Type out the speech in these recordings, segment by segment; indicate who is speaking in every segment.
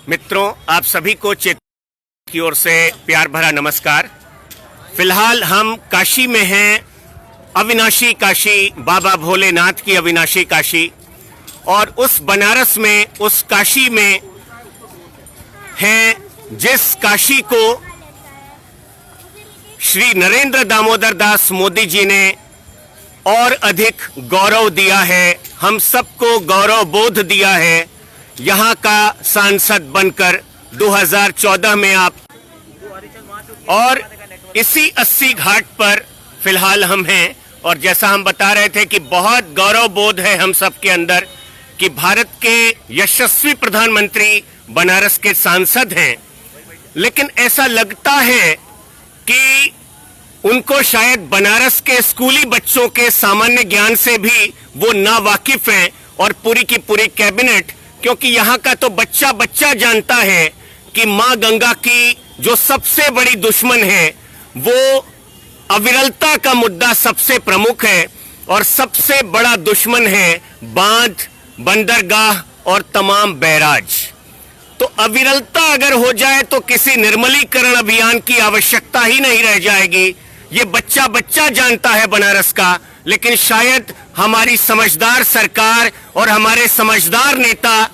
Speaker 1: मित्रों, आप सभी को चेतन की ओर से प्यार भरा नमस्कार। फिलहाल हम काशी में हैं, अविनाशी काशी, बाबा भोलेनाथ की अविनाशी काशी, और उस बनारस में, उस काशी में हैं जिस काशी को श्री नरेंद्र दामोदर दास मोदी जी ने और अधिक गौरव दिया है, हम सबको गौरव बोध दिया है यहाँ का सांसद बनकर 2014 में आप। और इसी 80 घाट पर फिलहाल हम हैं, और जैसा हम बता रहे थे कि बहुत गौरव बोध है हम सब के अंदर कि भारत के यशस्वी प्रधानमंत्री बनारस के सांसद हैं। लेकिन ऐसा लगता है कि उनको शायद बनारस के स्कूली बच्चों के सामान्य ज्ञान से भी वो ना वाकिफ हैं, और पूरी की पूरी कैबिनेट, क्योंकि यहाँ का तो बच्चा बच्चा जानता है कि माँ गंगा की जो सबसे बड़ी दुश्मन है वो अविरलता का मुद्दा सबसे प्रमुख है, और सबसे बड़ा दुश्मन है बांध, बंदरगाह और तमाम बैराज। तो अविरलता अगर हो जाए तो किसी निर्मलीकरण अभियान की आवश्यकता ही नहीं रह जाएगी। ये बच्चा बच्चा जानता है बनारस का, लेकिन शायद हमारी समझदार सरकार और हमारे समझदार नेता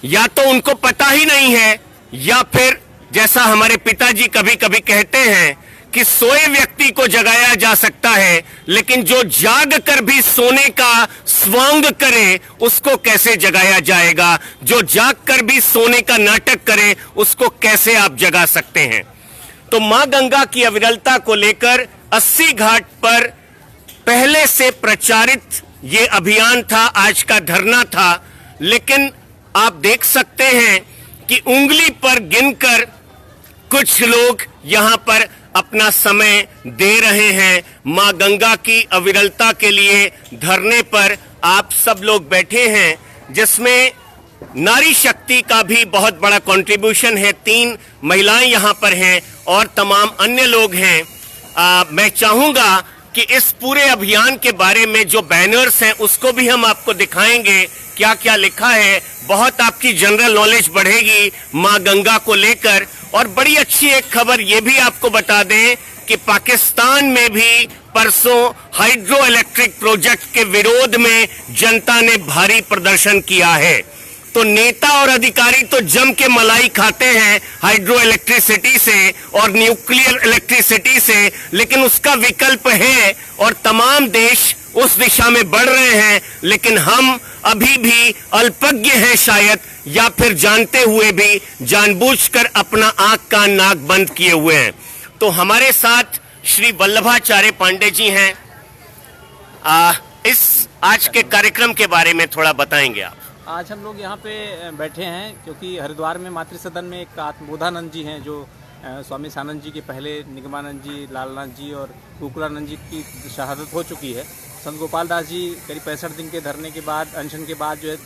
Speaker 1: या तो उनको पता ही नहीं है, या फिर जैसा हमारे पिताजी कभी कभी कहते हैं कि सोए व्यक्ति को जगाया जा सकता है, लेकिन जो जाग कर भी सोने का स्वांग करे उसको कैसे जगाया जाएगा। जो जाग कर भी सोने का नाटक करे उसको कैसे आप जगा सकते हैं। तो मां गंगा की अविरलता को लेकर 80 घाट पर पहले से प्रचारित ये अभियान था, आज का धरना था। लेकिन आप देख सकते हैं कि उंगली पर गिनकर कुछ लोग यहां पर अपना समय दे रहे हैं। मां गंगा की अविरलता के लिए धरने पर आप सब लोग बैठे हैं, जिसमें नारी शक्ति का भी बहुत बड़ा कंट्रीब्यूशन है। 3 महिलाएं यहां पर हैं और तमाम अन्य लोग हैं। मैं चाहूंगा कि इस पूरे अभियान के बारे में जो बैनर्स हैं उसको भी हम आपको दिखाएंगे, क्या क्या लिखा है। बहुत आपकी जनरल नॉलेज बढ़ेगी मां गंगा को लेकर। और बड़ी अच्छी एक खबर ये भी आपको बता दें कि पाकिस्तान में भी परसों हाइड्रो इलेक्ट्रिक प्रोजेक्ट के विरोध में जनता ने भारी प्रदर्शन किया है। तो नेता और अधिकारी तो जम के मलाई खाते हैं हाइड्रो इलेक्ट्रिसिटी से और न्यूक्लियर इलेक्ट्रिसिटी से, लेकिन उसका विकल्प है और तमाम देश उस दिशा में बढ़ रहे हैं। लेकिन हम अभी भी अल्पज्ञ हैं शायद, या फिर जानते हुए भी जानबूझकर अपना आंख कान नाक बंद किए हुए हैं। तो हमारे साथ श्री वल्लभाचार्य पांडे जी हैं। इस आज के कार्यक्रम के बारे में थोड़ा बताएंगे आप।
Speaker 2: आज हम लोग यहाँ पे बैठे हैं क्योंकि हरिद्वार में मातृ सदन में एक आत्मबोधानंद जी हैं, जो स्वामी सानंद जी के पहले निगमानंद जी, लालनाथ जी और गोकुलानंद जी की शहादत हो चुकी है। संत गोपाल दास जी करीब 65 दिन के धरने के बाद, अनशन के बाद जो है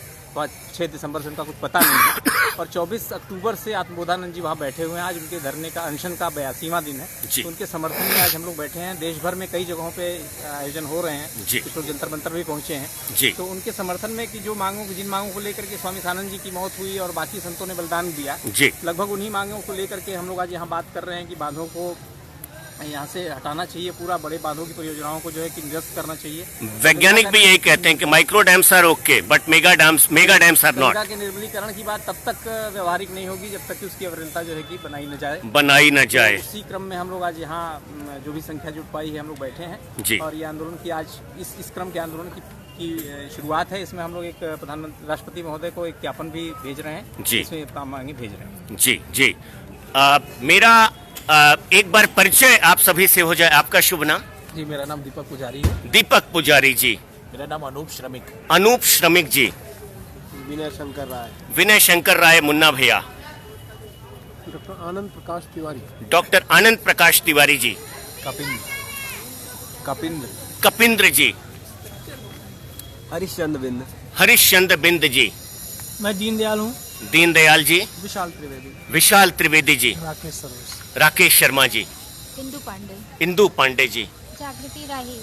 Speaker 2: 6 दिसंबर से उनका कुछ पता नहीं है, और 24 अक्टूबर से आत्मबोधानंद जी वहाँ बैठे हुए हैं। आज उनके धरने का, अनशन का 82वां दिन है। तो उनके समर्थन में आज हम लोग बैठे हैं। देश भर में कई जगहों पे आयोजन हो रहे हैं, कुछ लोग जंतर मंतर भी पहुंचे हैं। तो उनके समर्थन में कि जो जिन मांगों को लेकर के स्वामी सानंद जी की मौत हुई और बाकी संतों ने बलिदान दिया, लगभग उन्हीं मांगों को लेकर के हम लोग आज यहाँ बात कर रहे हैं कि बांधों को यहाँ से हटाना चाहिए, पूरा बड़े बांधों की परियोजनाओं को जो है कि निरस्त करना चाहिए।
Speaker 1: वैज्ञानिक भी यही कहते हैं कि micro dams are okay but mega dams are not.
Speaker 2: Ganga के निर्मलीकरण की बात तब तक व्यवहारिक नहीं होगी जब तक कि उसकी अविरलता जो है कि बनाई न जाए। तो उसी क्रम में हम लोग आज यहाँ जो भी संख्या जुट पाई है हम लोग बैठे हैं, और ये आंदोलन की आज इस क्रम के आंदोलन की शुरुआत है। इसमें हम लोग एक प्रधानमंत्री राष्ट्रपति महोदय को एक ज्ञापन भी भेज रहे हैं, इसमें मांगे भेज रहे हैं।
Speaker 1: जी मेरा एक बार परिचय आप सभी से हो जाए। आपका शुभ नाम?
Speaker 2: जी, मेरा नाम दीपक पुजारी है।
Speaker 1: दीपक पुजारी जी।
Speaker 3: मेरा नाम अनूप श्रमिक।
Speaker 1: अनूप श्रमिक जी। विनय शंकर राय। मुन्ना भैया।
Speaker 4: डॉक्टर आनंद प्रकाश तिवारी।
Speaker 1: डॉक्टर आनंद प्रकाश तिवारी जी। कपिंद्र जी। हरिश्चंद्र बिंद जी।
Speaker 4: मैं दीनदयाल हूँ।
Speaker 1: दीनदयाल जी। विशाल त्रिवेदी जी। राकेश शर्मा जी। इंदु पांडे जी।
Speaker 5: जागृति राही।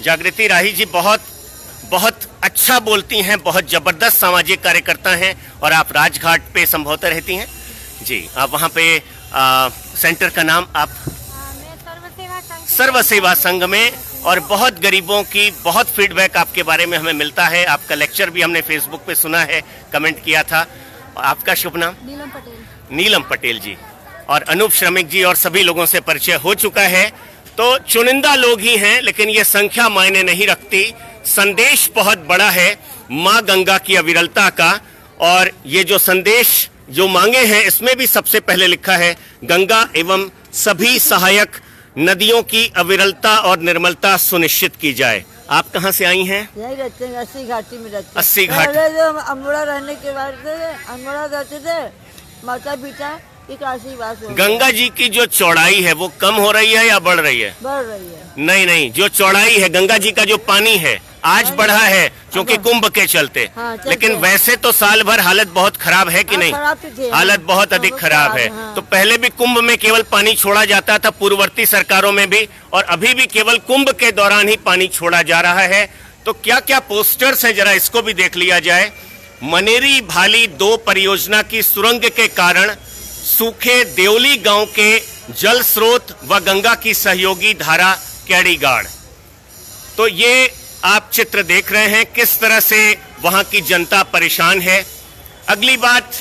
Speaker 1: जागृति राही जी बहुत बहुत अच्छा बोलती हैं, बहुत जबरदस्त सामाजिक कार्यकर्ता हैं और आप राजघाट पे संभवतः रहती हैं जी। आप वहाँ पे सेंटर का नाम आप सर्व सेवा संघ में, और बहुत गरीबों की बहुत फीडबैक आपके बारे में हमें मिलता है। आपका लेक्चर भी हमने फेसबुक पे सुना है, कमेंट किया था। आपका शुभ नाम?
Speaker 3: नीलम पटेल।
Speaker 1: नीलम पटेल जी। और अनूप श्रमिक जी और सभी लोगों से परिचय हो चुका है। तो चुनिंदा लोग ही हैं, लेकिन ये संख्या मायने नहीं रखती। संदेश बहुत बड़ा है माँ गंगा की अविरलता का, और ये जो संदेश जो मांगे हैं इसमें भी सबसे पहले लिखा है गंगा एवं सभी सहायक नदियों की अविरलता और निर्मलता सुनिश्चित की जाए। आप कहाँ से आई हैं?
Speaker 3: यही रहते हैं, 80 घाटी में रहते हैं।
Speaker 1: 80 घाटी।
Speaker 3: पहले जो अमोड़ा रहने के बाद से अमोड़ा रहते थे, माता पिता की काशी वास हो गया।
Speaker 1: गंगा जी की जो चौड़ाई है वो कम हो रही है या बढ़ रही है?
Speaker 3: बढ़ रही है।
Speaker 1: नहीं नहीं, जो चौड़ाई है गंगा जी का जो पानी है आज बढ़ा है क्योंकि कुंभ के चलते।
Speaker 3: हाँ, चलते
Speaker 1: लेकिन
Speaker 3: हैं।
Speaker 1: वैसे तो साल भर हालत बहुत खराब है कि
Speaker 3: हाँ,
Speaker 1: नहीं?
Speaker 3: खराब तो थे।
Speaker 1: हालत बहुत अधिक
Speaker 3: बहुत
Speaker 1: खराब है।
Speaker 3: हाँ।
Speaker 1: तो पहले भी कुंभ में केवल पानी छोड़ा जाता था, पूर्ववर्ती सरकारों में भी, और अभी भी केवल कुंभ के दौरान ही पानी छोड़ा जा रहा है। तो क्या क्या पोस्टर्स हैं, जरा इसको भी देख लिया जाए। मनेरी भाली 2 परियोजना की सुरंग के कारण सूखे देवली गांव के जल स्रोत व गंगा की सहयोगी धारा कैड़ीगाड़। तो ये आप चित्र देख रहे हैं किस तरह से वहां की जनता परेशान है। अगली बात,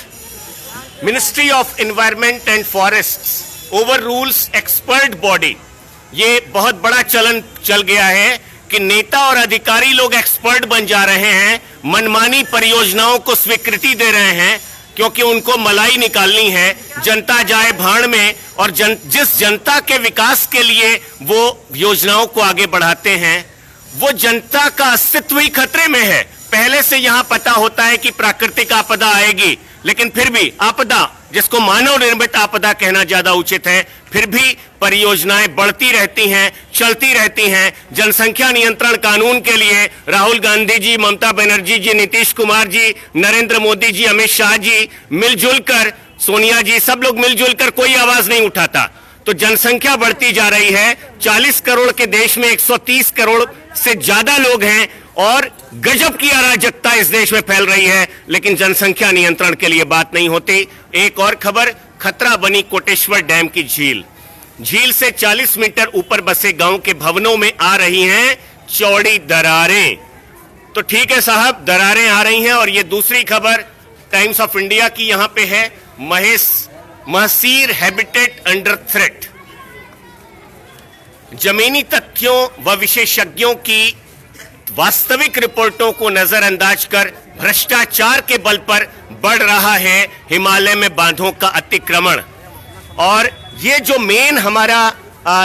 Speaker 1: ministry of environment and forests over rules expert body. ये बहुत बड़ा चलन चल गया है कि नेता और अधिकारी लोग एक्सपर्ट बन जा रहे हैं, मनमानी परियोजनाओं को स्वीकृति दे रहे हैं क्योंकि उनको मलाई निकालनी है। जनता जाए भाड़ में, और जिस जनता के विकास के लिए वो योजनाओं को आगे बढ़ाते हैं वो जनता का अस्तित्व ही खतरे में है। पहले से यहां पता होता है कि प्राकृतिक आपदा आएगी, लेकिन फिर भी आपदा, जिसको मानव निर्मित आपदा कहना ज्यादा उचित है, फिर भी परियोजनाएं बढ़ती रहती हैं, चलती रहती हैं। जनसंख्या नियंत्रण कानून के लिए राहुल गांधी जी, ममता बनर्जी जी, नीतीश कुमार जी, नरेंद्र मोदी जी, अमित शाह जी मिलजुल कर, सोनिया जी, सब लोग मिलजुल कर कोई आवाज नहीं उठाता। तो जनसंख्या बढ़ती जा रही है। 40 करोड़ के देश में 130 करोड़ से ज्यादा लोग हैं और गजब की अराजकता इस देश में फैल रही है, लेकिन जनसंख्या नियंत्रण के लिए बात नहीं होती। एक और खबर, खतरा बनी कोटेश्वर डैम की झील। झील से 40 मीटर ऊपर बसे गांव के भवनों में आ रही हैं चौड़ी दरारें। तो ठीक है साहब, दरारें आ रही हैं। और ये दूसरी खबर टाइम्स ऑफ इंडिया की यहां पे है, महसीर हैबिटेट अंडर थ्रेट। जमीनी तथ्यों व विशेषज्ञों की वास्तविक रिपोर्टों को नजरअंदाज कर भ्रष्टाचार के बल पर बढ़ रहा है हिमालय में बांधों का अतिक्रमण। और ये जो मेन हमारा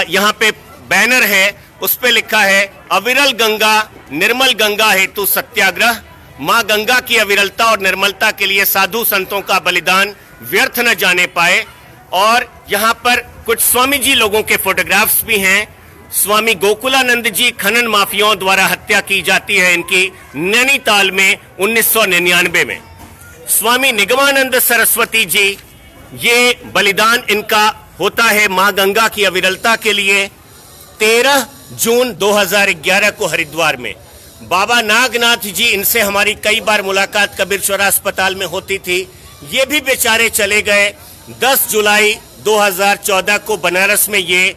Speaker 1: यहाँ पे बैनर है उस पे लिखा है अविरल गंगा निर्मल गंगा हेतु सत्याग्रह। मां गंगा की अविरलता और निर्मलता के लिए साधु संतों का बलिदान व्यर्थ न जाने पाए। और यहाँ पर कुछ स्वामी जी लोगों के फोटोग्राफ्स भी हैं। स्वामी गोकुलानंद जी खनन माफियाओं द्वारा हत्या की जाती है इनकी नैनीताल में 1999 में। स्वामी निगमानंद सरस्वती जी, ये बलिदान इनका होता है मां गंगा की अविरलता के लिए। 13 जून 2011 को हरिद्वार में बाबा नागनाथ जी, इनसे हमारी कई बार मुलाकात कबीर चौरा अस्पताल में होती थी, ये भी बेचारे चले गए। 10 जुलाई 2014 को बनारस में ये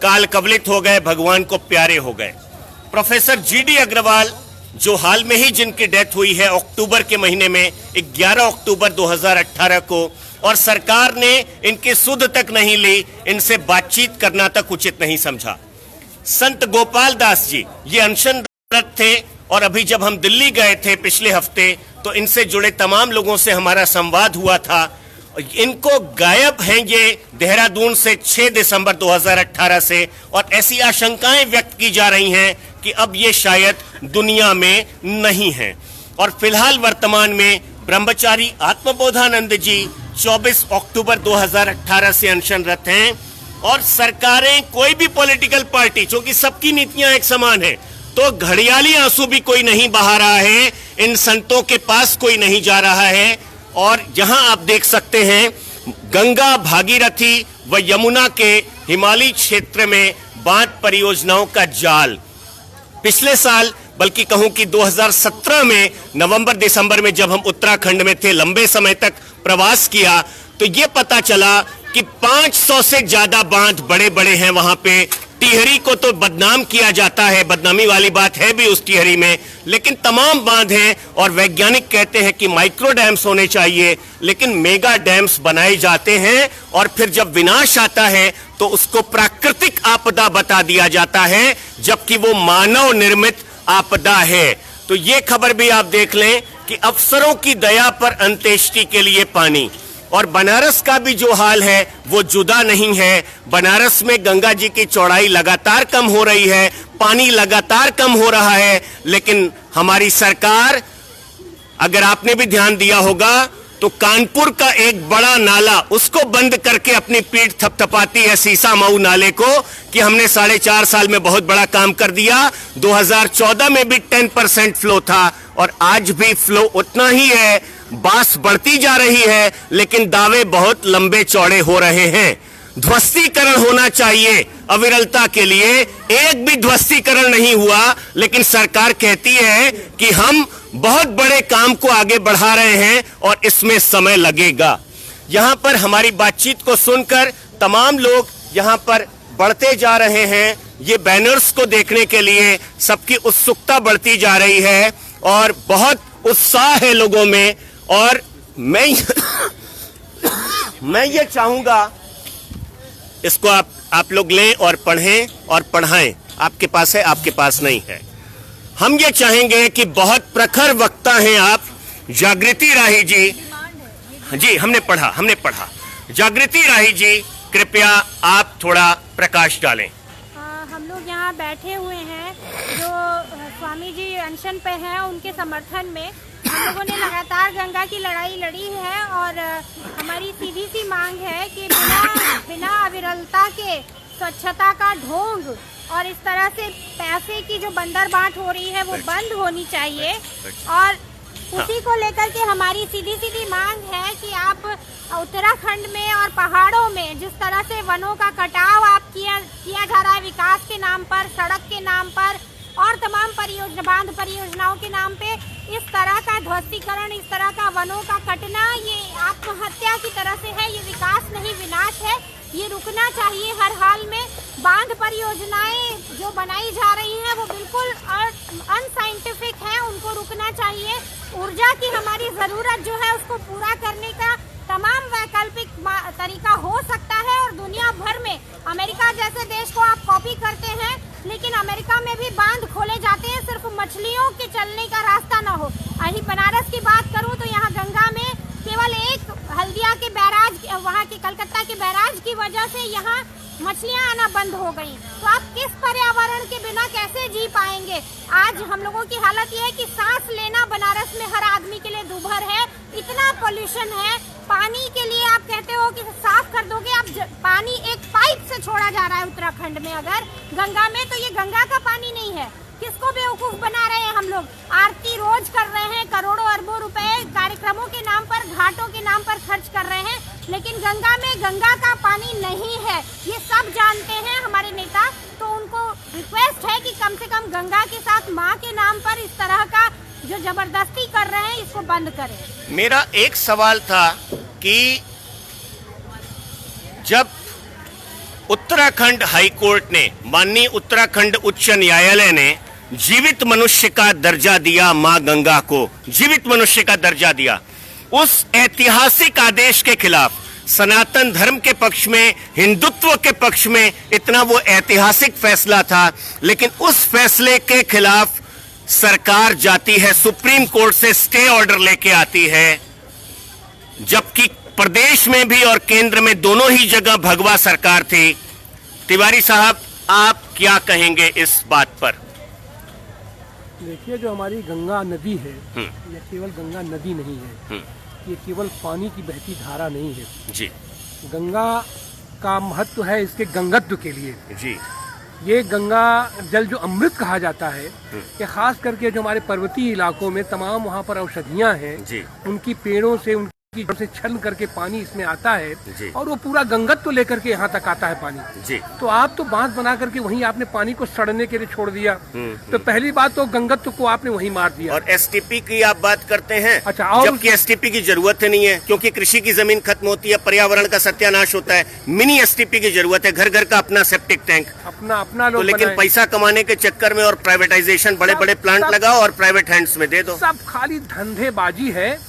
Speaker 1: काल कवलित हो गए, भगवान को प्यारे हो गए। प्रोफेसर जीडी अग्रवाल, जो हाल में ही जिनकी डेथ हुई है अक्टूबर के महीने में 11 अक्टूबर 2018 को, और सरकार ने इनकी सुध तक नहीं ली, इनसे बातचीत करना तक उचित नहीं समझा। संत गोपाल दास जी, ये अनशनरत थे, और अभी जब हम दिल्ली गए थे पिछले हफ्ते तो इनसे जुड़े तमाम लोगों से हमारा संवाद हुआ था। इनको गायब हैं ये देहरादून से 6 दिसंबर 2018 से, और ऐसी आशंकाएं व्यक्त की जा रही हैं कि अब ये शायद दुनिया में नहीं हैं। और फिलहाल वर्तमान में ब्रह्मचारी आत्मबोधानंद जी 24 अक्टूबर 2018 से अनशनरत हैं। और सरकारें, कोई भी पॉलिटिकल पार्टी, क्योंकि सबकी नीतियां एक समान है, तो घड़ियाली आंसू भी कोई नहीं बहा रहा है, इन संतों के पास कोई नहीं जा रहा है। और यहां आप देख सकते हैं गंगा, भागीरथी व यमुना के हिमालयी क्षेत्र में बांध परियोजनाओं का जाल। पिछले साल बल्कि कहूं कि 2017 में नवंबर दिसंबर में जब हम उत्तराखंड में थे, लंबे समय तक प्रवास किया, तो ये पता चला कि 500 से ज्यादा बांध बड़े बड़े हैं वहां पे। टिहरी को तो बदनाम किया जाता है, बदनामी वाली बात है भी उस टिहरी में, लेकिन तमाम बांध हैं और वैज्ञानिक कहते हैं कि माइक्रो डैम्स होने चाहिए, लेकिन मेगा डैम्स बनाए जाते हैं और फिर जब विनाश आता है तो उसको प्राकृतिक आपदा बता दिया जाता है, जबकि वो मानव निर्मित आपदा है। तो ये खबर भी आप देख लें कि अफसरों की दया पर अंत्येष्टि के लिए पानी। और बनारस का भी जो हाल है वो जुदा नहीं है। बनारस में गंगा जी की चौड़ाई लगातार कम हो रही है, पानी लगातार कम हो रहा है, लेकिन हमारी सरकार, अगर आपने भी ध्यान दिया होगा तो कानपुर का एक बड़ा नाला, उसको बंद करके अपनी पीठ थपथपाती है सीसा मऊ नाले को कि हमने 4.5 साल में बहुत बड़ा काम कर दिया। 2014 में भी 10% फ्लो था और आज भी फ्लो उतना ही है। बास बढ़ती जा रही है, लेकिन दावे बहुत लंबे चौड़े हो रहे हैं। ध्वस्तीकरण होना चाहिए अविरलता के लिए, एक भी ध्वस्तीकरण नहीं हुआ, लेकिन सरकार कहती है कि हम बहुत बड़े काम को आगे बढ़ा रहे हैं और इसमें समय लगेगा। यहां पर हमारी बातचीत को सुनकर तमाम लोग यहां पर बढ़ते जा रहे हैं। ये बैनर्स को देखने के लिए सबकी उत्सुकता बढ़ती जा रही है और बहुत उत्साह है लोगों में। और मैं ये चाहूंगा, इसको आप लोग लें और पढ़ें और पढ़ाएं। आपके पास है, आपके पास नहीं है। हम ये चाहेंगे कि बहुत प्रखर वक्ता हैं आप, जागृति राही जी। जी, हमने पढ़ा। जागृति राही जी, कृपया आप थोड़ा प्रकाश डालें।
Speaker 5: हम लोग यहाँ बैठे हुए हैं, जो स्वामी जी अनशन पे हैं, उनके समर्थन में हम लोगों ने लगातार गंगा की लड़ाई लड़ी है और हमारी सीधी सी मांग है कि बिना अविरलता के स्वच्छता का ढोंग और इस तरह से पैसे की जो बंदरबाट हो रही है वो बंद होनी चाहिए। और उसी को लेकर के हमारी सीधी मांग है कि आप उत्तराखंड में और पहाड़ों में जिस तरह से वनों का कटाव आप किया जा रहा है विकास के नाम पर, सड़क के नाम पर और तमाम बांध परियोजनाओं के नाम पे, इस तरह का ध्वस्तीकरण, इस तरह का वनों का कटना, ये आत्महत्या की तरह से है। ये विकास नहीं, विनाश है। ये रुकना चाहिए हर हाल में। बांध परियोजनाएं जो बनाई जा रही हैं वो बिल्कुल अनसाइंटिफिक है, उनको रुकना चाहिए। ऊर्जा की हमारी जरूरत जो है उसको पूरा करने का तमाम वैकल्पिक तरीका हो सकता है और दुनिया भर में अमेरिका जैसे देश को आप कॉपी करते हैं, लेकिन अमेरिका में भी बांध खोले जाते हैं सिर्फ मछलियों के चलने का रास्ता ना हो। अही बनारस की बात करूं तो यहाँ गंगा में केवल एक हल्दिया के बैराज, वहाँ के कलकत्ता के बैराज की वजह से यहाँ मछलियाँ आना बंद हो गई। तो आप किस पर्यावरण के बिना कैसे जी पाएंगे? आज हम लोगों की हालत ये है कि सांस लेना बनारस में हर आदमी के लिए दूभर है, इतना पोल्यूशन है। पानी के लिए आप कहते हो कि साफ कर दोगे, आप पानी एक पाइप से छोड़ा जा रहा है उत्तराखंड में अगर गंगा में, तो ये गंगा का पानी नहीं है। किसको बेवकूफ बना रहे हैं हम लोग? आरती रोज कर रहे हैं, करोड़ों अरबों रुपए कार्यक्रमों के नाम पर, घाटों के नाम पर खर्च कर रहे हैं, लेकिन गंगा में गंगा का पानी नहीं है। ये सब जानते हैं हमारे नेता। तो उनको रिक्वेस्ट है कि कम से कम गंगा के साथ माँ के नाम पर इस तरह का जो जबरदस्ती कर रहे हैं इसको बंद करें।
Speaker 1: मेरा एक सवाल था कि जब उत्तराखंड हाई कोर्ट ने, माननीय उत्तराखंड उच्च न्यायालय ने जीवित मनुष्य का दर्जा दिया, मां गंगा को जीवित मनुष्य का दर्जा दिया, उस ऐतिहासिक आदेश के खिलाफ, सनातन धर्म के पक्ष में, हिंदुत्व के पक्ष में इतना वो ऐतिहासिक फैसला था, लेकिन उस फैसले के खिलाफ सरकार जाती है सुप्रीम कोर्ट से स्टे ऑर्डर लेके आती है, जबकि प्रदेश में भी और केंद्र में दोनों ही जगह भगवा सरकार थी। तिवारी साहब, आप क्या कहेंगे इस बात पर?
Speaker 4: देखिए, जो हमारी गंगा नदी है, यह केवल गंगा नदी नहीं है, ये केवल पानी की बहती धारा नहीं है
Speaker 1: जी।
Speaker 4: गंगा का महत्व है इसके गंगत्व के लिए
Speaker 1: जी।
Speaker 4: ये गंगा जल जो अमृत कहा जाता है, ये खास करके जो हमारे पर्वतीय इलाकों में तमाम वहाँ पर औषधियाँ हैं, उनकी पेड़ों से की जड़ से छन करके पानी इसमें आता
Speaker 1: जी।
Speaker 4: है और वो पूरा गंगत तो लेकर के यहाँ तक आता है पानी।
Speaker 1: जी।
Speaker 4: तो आप तो बांध बना करके वहीं आपने पानी को सड़ने के लिए छोड़ दिया। तो पहली बात तो गंगत को आपने वहीं मार दिया।
Speaker 1: और एसटीपी की आप बात करते हैं,
Speaker 4: अच्छा, और
Speaker 1: जबकि एसटीपी की जरूरत नहीं है, क्योंकि कृषि की जमीन खत्म होती है, पर्यावरण का सत्यानाश होता है। मिनी एसटीपी की जरूरत है, घर घर का अपना सेप्टिक टैंक।
Speaker 4: अपना
Speaker 1: तो
Speaker 4: लोग
Speaker 1: लेकिन
Speaker 4: बनाएं।
Speaker 1: पैसा कमाने के चक्कर में और प्राइवेटाइजेशन, बड़े बड़े प्लांट
Speaker 4: सब-
Speaker 1: लगाओ और प्राइवेट हैंड्स में दे दो।
Speaker 4: सब खाली धंधेबाजी है।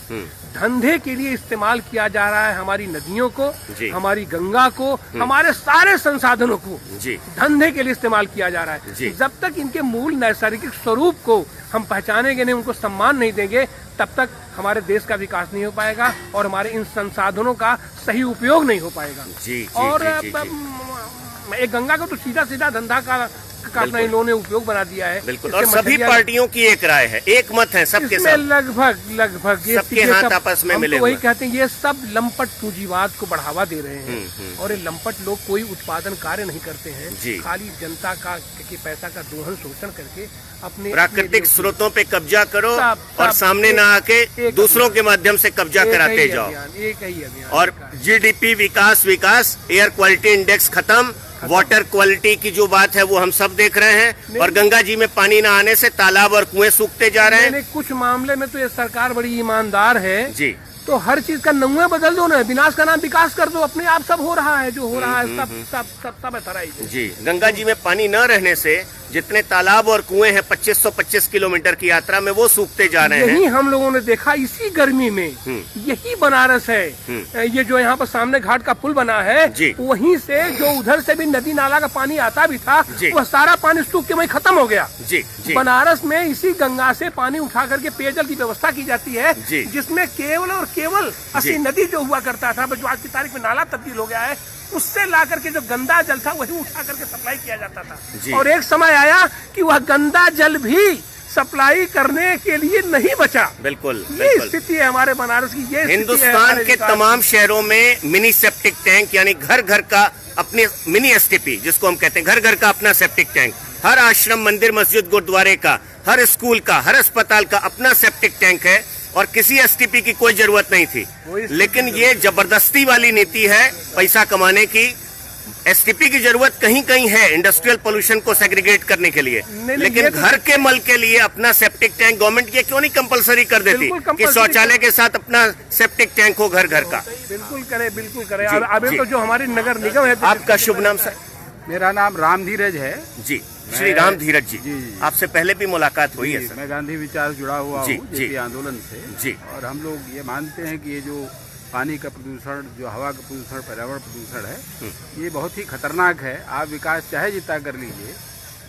Speaker 4: धंधे के लिए इस्तेमाल किया जा रहा है हमारी नदियों को,
Speaker 1: जी।
Speaker 4: हमारी गंगा को, हमारे सारे संसाधनों को
Speaker 1: जी।
Speaker 4: धंधे के लिए इस्तेमाल किया जा रहा
Speaker 1: जी।
Speaker 4: है। जब तक इनके मूल नैसर्गिक स्वरूप को हम पहचानेंगे नहीं, उनको सम्मान नहीं देंगे, तब तक हमारे देश का विकास नहीं हो पाएगा और हमारे इन संसाधनों का सही उपयोग नहीं हो पाएगा।
Speaker 1: जी,
Speaker 4: और
Speaker 1: जी, जी,
Speaker 4: एक गंगा को तो सीधा सीधा धंधा का अपना इन्होंने उपयोग बना दिया है।
Speaker 1: बिल्कुल।
Speaker 4: इससे
Speaker 1: और सभी
Speaker 4: मछलियाँ-
Speaker 1: पार्टियों की एक राय है, एक मत है सबके
Speaker 4: इसमें
Speaker 1: सब।
Speaker 4: लगभग ये
Speaker 1: सबके
Speaker 4: ये
Speaker 1: हाथ
Speaker 4: सब-
Speaker 1: आपस में
Speaker 4: हम
Speaker 1: मिले
Speaker 4: तो वही
Speaker 1: हुए।
Speaker 4: कहते हैं, ये सब लंपट पूंजीवाद को बढ़ावा दे रहे हैं। और ये लंपट लोग कोई उत्पादन कार्य नहीं करते हैं,
Speaker 1: जी।
Speaker 4: खाली जनता का के पैसा का दोहन शोषण करके अपने
Speaker 1: प्राकृतिक स्रोतों पे कब्जा करो
Speaker 4: सब-
Speaker 1: और
Speaker 4: सब
Speaker 1: सामने ना आके
Speaker 4: एक
Speaker 1: दूसरों के माध्यम से कब्जा कराते जाओ।
Speaker 4: एक ही अभियान
Speaker 1: और जीडीपी विकास, एयर क्वालिटी इंडेक्स खत्म, वाटर क्वालिटी की जो बात है वो हम सब देख रहे हैं। और गंगा जी में पानी न आने से तालाब और कुएं सूखते जा रहे हैं।
Speaker 4: मैंने कुछ मामले में तो ये सरकार बड़ी ईमानदार है
Speaker 1: जी।
Speaker 4: तो हर चीज का नौवा बदल दो ना, विनाश का नाम विकास कर दो, अपने आप सब हो रहा है। जो हो रहा है सब ऐसा
Speaker 1: जी। गंगा जी में पानी न रहने से जितने तालाब और कुएं हैं 2525 किलोमीटर की यात्रा में वो सूखते जा रहे
Speaker 4: यही
Speaker 1: हैं।
Speaker 4: हम लोगों ने देखा इसी गर्मी में। यही बनारस है। ये जो यहाँ पर सामने घाट का पुल बना है,
Speaker 1: जी।
Speaker 4: वहीं से जो उधर से भी नदी नाला का पानी आता भी था,
Speaker 1: जी।
Speaker 4: वह सारा पानी सूख के वहीं खत्म हो गया।
Speaker 1: जी। जी।
Speaker 4: बनारस में इसी गंगा से पानी उठा करके पेयजल की व्यवस्था की जाती है,
Speaker 1: जी।
Speaker 4: जिसमें केवल और केवल असली नदी जो हुआ करता था, जो आज की तारीख में नाला तब्दील हो गया है, उससे ला करके जो गंदा जल था वही उठा करके सप्लाई किया जाता
Speaker 1: जी।
Speaker 4: था। और एक समय आया कि वह गंदा जल भी सप्लाई करने के लिए नहीं बचा।
Speaker 1: बिल्कुल।
Speaker 4: ये
Speaker 1: बिल्कुल।
Speaker 4: स्थिति है हमारे बनारस की। ये
Speaker 1: हिंदुस्तान के तमाम शहरों में मिनी सेप्टिक टैंक, यानी घर घर का अपने मिनी एसटीपी जिसको हम कहते हैं, घर घर का अपना सेप्टिक टैंक। हर आश्रम, मंदिर, मस्जिद, गुरुद्वारे का, हर स्कूल का, हर अस्पताल का अपना सेप्टिक टैंक है और किसी एसटीपी की कोई जरूरत नहीं थी। लेकिन ये जबरदस्ती वाली नीति है पैसा कमाने की। एसटीपी की जरूरत कहीं कहीं है इंडस्ट्रियल पोल्यूशन को सेग्रीगेट करने के लिए, लेकिन
Speaker 4: ये तो-
Speaker 1: घर के मल के लिए अपना सेप्टिक टैंक गवर्नमेंट ये क्यों नहीं कंपलसरी कर देती
Speaker 4: बिल्कुल
Speaker 1: कि
Speaker 4: compulsory
Speaker 1: शौचालय के साथ अपना सेप्टिक टैंक हो घर घर का।
Speaker 4: बिल्कुल करे, बिल्कुल करे।
Speaker 1: जी,
Speaker 4: और अभी
Speaker 1: जी।
Speaker 4: तो जो हमारी नगर निगम है,
Speaker 1: आपका शुभ नाम सर?
Speaker 6: मेरा नाम राम धीरज है।
Speaker 1: जी। श्री राम धीरज जी,
Speaker 6: जी।
Speaker 1: आपसे पहले भी मुलाकात हुई है सर?
Speaker 6: मैं गांधी विचार जुड़ा हुआ
Speaker 1: जी,
Speaker 6: हूँ
Speaker 1: जी।
Speaker 6: जेपी आंदोलन से।
Speaker 1: जी।
Speaker 6: और हम लोग ये मानते हैं कि ये जो पानी का प्रदूषण, जो हवा का प्रदूषण, पर्यावरण प्रदूषण है, ये बहुत ही खतरनाक है। आप विकास चाहे जितना कर लीजिए,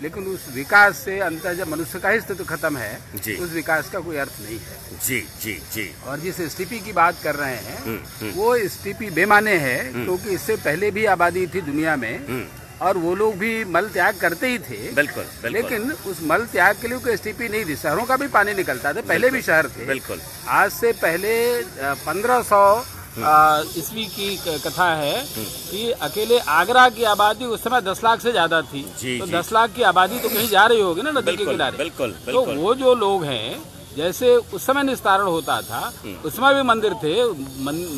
Speaker 6: लेकिन उस विकास से अंतर जब मनुष्य का ही अस्तित्व खत्म है,
Speaker 1: जी।
Speaker 6: उस विकास का कोई अर्थ नहीं है।
Speaker 1: जी। जी। जी।
Speaker 6: और जिस एसटीपी की बात कर रहे हैं, वो एसटीपी बेमाने है, क्योंकि इससे पहले भी आबादी थी दुनिया में और वो लोग भी मल त्याग करते ही थे।
Speaker 1: बिल्कुल। बिल्कुल।
Speaker 6: लेकिन उस मल त्याग के लिए कोई एसटीपी नहीं थी। शहरों का भी पानी निकलता था, पहले भी शहर थे।
Speaker 1: बिल्कुल।
Speaker 6: आज से पहले 1500 ईस्वी की कथा है कि अकेले आगरा की आबादी उस समय 10 लाख से ज्यादा थी।
Speaker 1: जी,
Speaker 6: तो
Speaker 1: जी।
Speaker 6: 10 लाख की आबादी तो कहीं जा रही होगी ना नदी के
Speaker 1: बिल्कुल,
Speaker 6: किनारे।
Speaker 1: बिल्कुल,
Speaker 6: तो
Speaker 1: बिल्कुल।
Speaker 6: वो जो लोग हैं, जैसे उस समय निस्तारण होता था, उस समय भी मंदिर थे,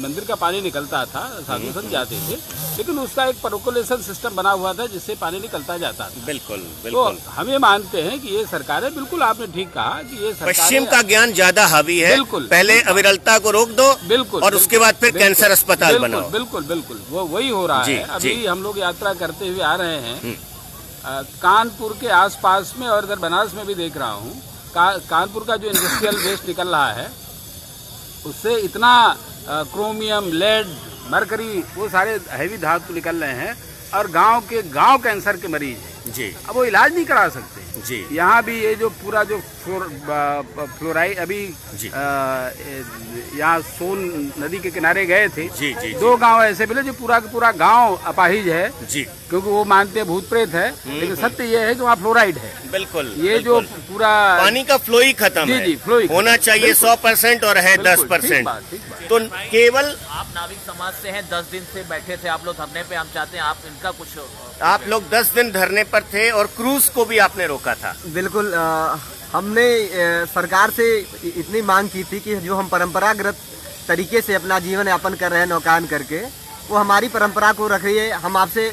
Speaker 6: मंदिर का पानी निकलता था, साधु संत जाते थे, लेकिन उसका एक पर्कुलेशन सिस्टम बना हुआ था जिससे पानी निकलता जाता था।
Speaker 1: बिल्कुल।
Speaker 6: तो
Speaker 1: बिल्कुल।
Speaker 6: हम ये मानते हैं कि ये सरकारें, बिल्कुल आपने ठीक कहा कि ये सरकारें
Speaker 1: पश्चिम का ज्ञान ज्यादा हावी है।
Speaker 6: बिल्कुल।
Speaker 1: पहले अविरलता को रोक दो,
Speaker 6: बिल्कुल,
Speaker 1: और उसके बाद फिर
Speaker 6: बिल्कुल,
Speaker 1: कैंसर अस्पताल
Speaker 6: बिल्कुल,
Speaker 1: बनाओ।
Speaker 6: बिल्कुल बिल्कुल वो वही हो रहा
Speaker 1: जी,
Speaker 6: है। अभी
Speaker 1: जी।
Speaker 6: हम लोग यात्रा करते हुए आ रहे हैं, कानपुर के आसपास में, और इधर बनारस में भी देख रहा हूँ, कानपुर का जो इंडस्ट्रियल वेस्ट निकल रहा है, उससे इतना क्रोमियम, लेड, मरकरी, वो सारे हैवी धातु निकल रहे हैं और गांव कैंसर के मरीज हैं।
Speaker 1: जी।
Speaker 6: अब वो इलाज नहीं करा सकते।
Speaker 1: जी।
Speaker 6: यहाँ भी ये जो पूरा जो फ्लोराइड अभी
Speaker 1: जी।
Speaker 6: यहाँ सोन नदी के किनारे गए थे,
Speaker 1: जी, जी,
Speaker 6: 2 गांव ऐसे मिले जो पूरा का पूरा गांव अपाहिज है,
Speaker 1: जी।
Speaker 6: क्योंकि वो मानते हैं भूत प्रेत है, लेकिन सत्य ये है कि वहाँ फ्लोराइड है।
Speaker 1: बिल्कुल।
Speaker 6: ये जो
Speaker 1: बिल्कुल।
Speaker 6: पूरा
Speaker 1: पानी का फ्लो ही खत्म
Speaker 6: जी,
Speaker 1: है।
Speaker 6: जी, flow ही खत्म।
Speaker 1: होना चाहिए
Speaker 6: बिल्कुल।
Speaker 1: 100% और है
Speaker 6: बिल्कुल,
Speaker 1: 10%।
Speaker 6: ठीक बात, ठीक बात।
Speaker 1: तो केवल
Speaker 7: आप नाविक समाज से हैं, 10 दिन से बैठे थे आप लोग धरने पे। हम चाहते हैं आप इनका कुछ
Speaker 1: आप लोग 10 दिन धरने पर थे और क्रूज को भी आपने रोका था।
Speaker 8: बिल्कुल। हमने सरकार से इतनी मांग की थी कि जो हम परंपरागत तरीके से अपना जीवन यापन कर रहे हैं नौकायन करके, वो हमारी परंपरा को रख रही है। हम आपसे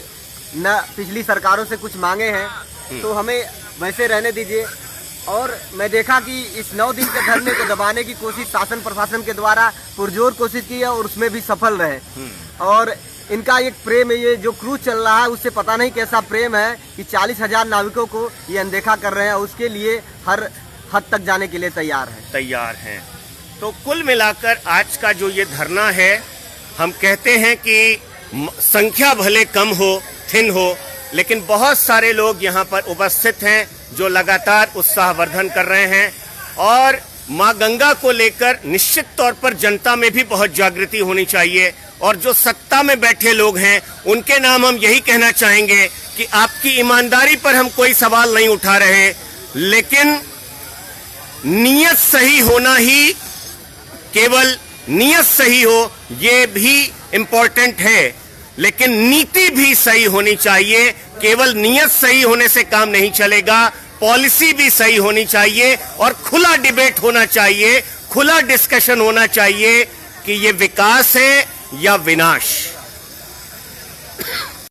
Speaker 8: न पिछली सरकारों से कुछ मांगे हैं तो हमें वैसे रहने दीजिए। और मैं देखा कि इस 9 दिन के धरने को दबाने की कोशिश शासन प्रशासन के द्वारा पुरजोर कोशिश की है और उसमें भी सफल रहे। और इनका एक प्रेम है, ये जो क्रूज चल रहा है उससे पता नहीं कैसा प्रेम है कि 40,000 नाविकों को ये अनदेखा कर रहे हैं, उसके लिए हर हद तक जाने के लिए तैयार हैं।
Speaker 1: तो कुल मिलाकर आज का जो ये धरना है, हम कहते हैं कि संख्या भले कम हो, थिन हो, लेकिन बहुत सारे लोग यहाँ पर उपस्थित हैं जो लगातार उत्साहवर्धन कर रहे हैं। और माँ गंगा को लेकर निश्चित तौर पर जनता में भी बहुत जागृति होनी चाहिए। और जो सत्ता में बैठे लोग हैं उनके नाम हम यही कहना चाहेंगे कि आपकी ईमानदारी पर हम कोई सवाल नहीं उठा रहे, लेकिन नीयत सही होना ही, केवल नीयत सही हो ये भी इम्पोर्टेंट है, लेकिन नीति भी सही होनी चाहिए। केवल नीयत सही होने से काम नहीं चलेगा, पॉलिसी भी सही होनी चाहिए और खुला डिबेट होना चाहिए, खुला डिस्कशन होना चाहिए कि ये विकास है या विनाश।